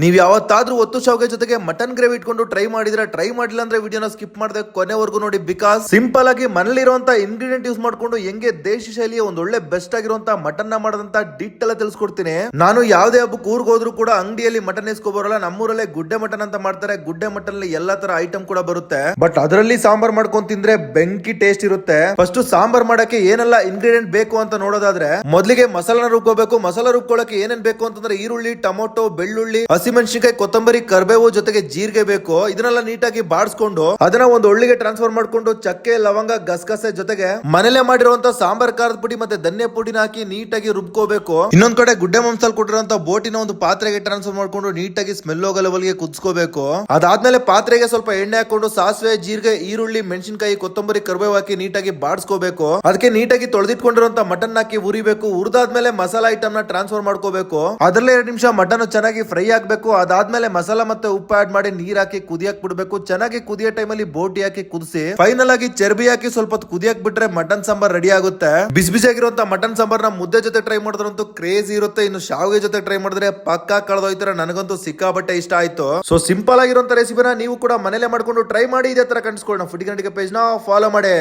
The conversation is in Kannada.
ನೀವ್ ಯಾವತ್ತಾದ್ರೂ ಒತ್ತು ಶಾವಿಗೆ ಜೊತೆಗೆ ಮಟನ್ ಗ್ರೇವಿ ಇಟ್ಕೊಂಡು ಟ್ರೈ ಮಾಡಿದ್ರೆ, ಟ್ರೈ ಮಾಡಿಲ್ಲ ಅಂದ್ರೆ ವಿಡಿಯೋನ ಸ್ಕಿಪ್ ಮಾಡದೆ ಕೊನೆವರೆಗೂ ನೋಡಿ. ಬಿಕಾಸ್ ಸಿಂಪಲ್ ಆಗಿ ಮನೇಲಿರುವಂತ ಇಂಗ್ರೀಡಿಯಂಟ್ ಯೂಸ್ ಮಾಡ್ಕೊಂಡು ಹೆಂಗೆ ದೇಶಿ ಶೈಲಿಯ ಒಂದ್ ಒಳ್ಳೆ ಬೆಸ್ಟ್ ಆಗಿರುವಂತ ಮಟನ್ ನ ಮಾಡೋದಂತ ಡಿಟ್ ಎಲ್ಲ ತಿಳಿಸ್ಕೊಡ್ತೀನಿ. ನಾನು ಯಾವ್ದೇ ಹಬ್ಬಕ್ಕೆ ಊರ್ಗ್ ಹೋದ್ರು ಕೂಡ ಅಂಗಡಿಯಲ್ಲಿ ಮಟನ್ ಇಸ್ಕೊಬರಲ್ಲ. ನಮ್ಮೂರಲ್ಲೇ ಗುಡ್ಡೆ ಮಟನ್ ಅಂತ ಮಾಡ್ತಾರೆ. ಗುಡ್ಡೆ ಮಟನ್ ಅಲ್ಲಿ ಎಲ್ಲಾ ತರ ಐಟಮ್ ಕೂಡ ಬರುತ್ತೆ. ಬಟ್ ಅದರಲ್ಲಿ ಸಾಂಬಾರ್ ಮಾಡ್ಕೊಂಡ್ ತಿಂದ್ರೆ ಬೆಂಕಿ ಟೇಸ್ಟ್ ಇರುತ್ತೆ. ಫಸ್ಟ್ ಸಾಂಬಾರ್ ಮಾಡಕ್ಕೆ ಏನೆಲ್ಲ ಇಂಗ್ರೀಡಿಯಂಟ್ ಬೇಕು ಅಂತ ನೋಡೋದಾದ್ರೆ, ಮೊದಲಿಗೆ ಮಸಾಲಾನ ರುಬ್ಕೋಬೇಕು. ಮಸಾಲಾ ರುಬ್ಕೊಳ್ಳಕ್ಕೆ ಏನೇನ್ ಬೇಕು ಅಂತಂದ್ರೆ ಈರುಳ್ಳಿ, ಟೊಮೊಟೊ, ಬೆಳ್ಳುಳ್ಳಿ, ಹಸಿಮೆಣಸಿನಕಾಯಿ, ಕೊತ್ತಂಬರಿ, ಕರ್ಬೇವು ಜೊತೆಗೆ ಜೀರಿಗೆ ಬೇಕು. ಇದನ್ನೆಲ್ಲ ನೀಟಾಗಿ ಬಾಡಿಸ್ಕೊಂಡು ಅದನ್ನ ಒಂದು ಒಳ್ಳಿಗೆ ಟ್ರಾನ್ಸ್ಫರ್ ಮಾಡ್ಕೊಂಡು ಚಕ್ಕೆ, ಲವಂಗ, ಗಸಗಸೆ ಜೊತೆಗೆ ಮನೇಲೆ ಮಾಡಿರುವಂತ ಸಾಂಬಾರ್ ಖಾರದ ಪುಡಿ ಮತ್ತೆ ಧನ್ಯ ಪುಡಿನ ಹಾಕಿ ನೀಟಾಗಿ ರುಬ್ಕೋಬೇಕು. ಇನ್ನೊಂದ್ ಕಡೆ ಗುಡ್ಡೆ ಮಾಂಸಲ್ ಕೊಟ್ಟಿರುವಂತ ಬೋಟಿನ ಒಂದು ಪಾತ್ರೆಗೆ ಟ್ರಾನ್ಸ್ಫರ್ ಮಾಡ್ಕೊಂಡು ನೀಟಾಗಿ ಸ್ಮೆಲ್ ಹೋಗೋ ಲೆವೆಲ್ಗೆ ಕುದಿಸ್ಕೋಬೇಕು. ಅದಾದ್ಮೇಲೆ ಪಾತ್ರೆಗೆ ಸ್ವಲ್ಪ ಎಣ್ಣೆ ಹಾಕೊಂಡು ಸಾಸಿವೆ, ಜೀರಿಗೆ, ಈರುಳ್ಳಿ, ಮೆಣಸಿನಕಾಯಿ, ಕೊತ್ತಂಬರಿ, ಕರ್ಬೇವು ಹಾಕಿ ನೀಟಾಗಿ ಬಾಡಿಸ್ಕೋಬೇಕು. ಅದಕ್ಕೆ ನೀಟಾಗಿ ತೊಳೆದಿಟ್ಕೊಂಡಿರುವಂತ ಮಟನ್ ಹಾಕಿ ಉರಿಬೇಕು. ಉರಿದಾದ್ಮೇಲೆ ಮಸಾಲಾ ಐಟಮ್ ನ ಟ್ರಾನ್ಸ್ಫರ್ ಮಾಡ್ಕೋಬೇಕು. ಅದರಲ್ಲೇ 2 ನಿಮಿಷ ಮಟನ್ ಚೆನ್ನಾಗಿ ಫ್ರೈ ಆಗ್ಬೇಕು. ಅದಾದ್ಮೇಲೆ ಮಸಾಲಾ ಮತ್ತೆ ಉಪ್ಪು ಆಡ್ ಮಾಡಿ ನೀರ್ ಹಾಕಿ ಕುದಿಯಕ್ ಬಿಡ್ಬೇಕು. ಚೆನ್ನಾಗಿ ಕುದಿಯೋ ಟೈಮಲ್ಲಿ ಬೋಟಿ ಹಾಕಿ ಕುದಿಸಿ ಫೈನಲ್ ಆಗಿ ಚರ್ಬಿ ಹಾಕಿ ಸ್ವಲ್ಪ ಕುದಿಯಕ್ ಬಿಟ್ರೆ ಮಟನ್ ಸಾಂಬಾರ್ ರೆಡಿ ಆಗುತ್ತೆ. ಬಿಸಿ ಬಿಸಿಯಾಗಿರುವಂತ ಮಟನ್ ಸಾಂಬಾರ್ ನ ಮುದ್ದೆ ಜೊತೆ ಟ್ರೈ ಮಾಡಿದ್ರಂತೂ ಕ್ರೇಜಿ ಇರುತ್ತೆ. ಇನ್ನು ಶಾವಿಗೆ ಜೊತೆ ಟ್ರೈ ಮಾಡಿದ್ರೆ ಪಕ್ಕಾ ಕಳೆದೋಯ್ತಾರೆ. ನನಗಂತೂ ಸಿಕ್ಕಾಬಟ್ಟೆ ಇಷ್ಟ ಆಯ್ತು. ಸೊ ಸಿಂಪಲ್ ಆಗಿರುವಂತ ರೆಸಿಪಿನ ನೀವು ಕೂಡ ಮನೇಲೆ ಮಾಡ್ಕೊಂಡು ಟ್ರೈ ಮಾಡಿ. ಇದೇ ತರ ಕನ್ಸ್ಕೊಳ್ಳೋಣ. ಫುಡ್ ಗಂಟೆ ಪೇಜ್ ನ ಫಾಲೋ ಮಾಡಿ.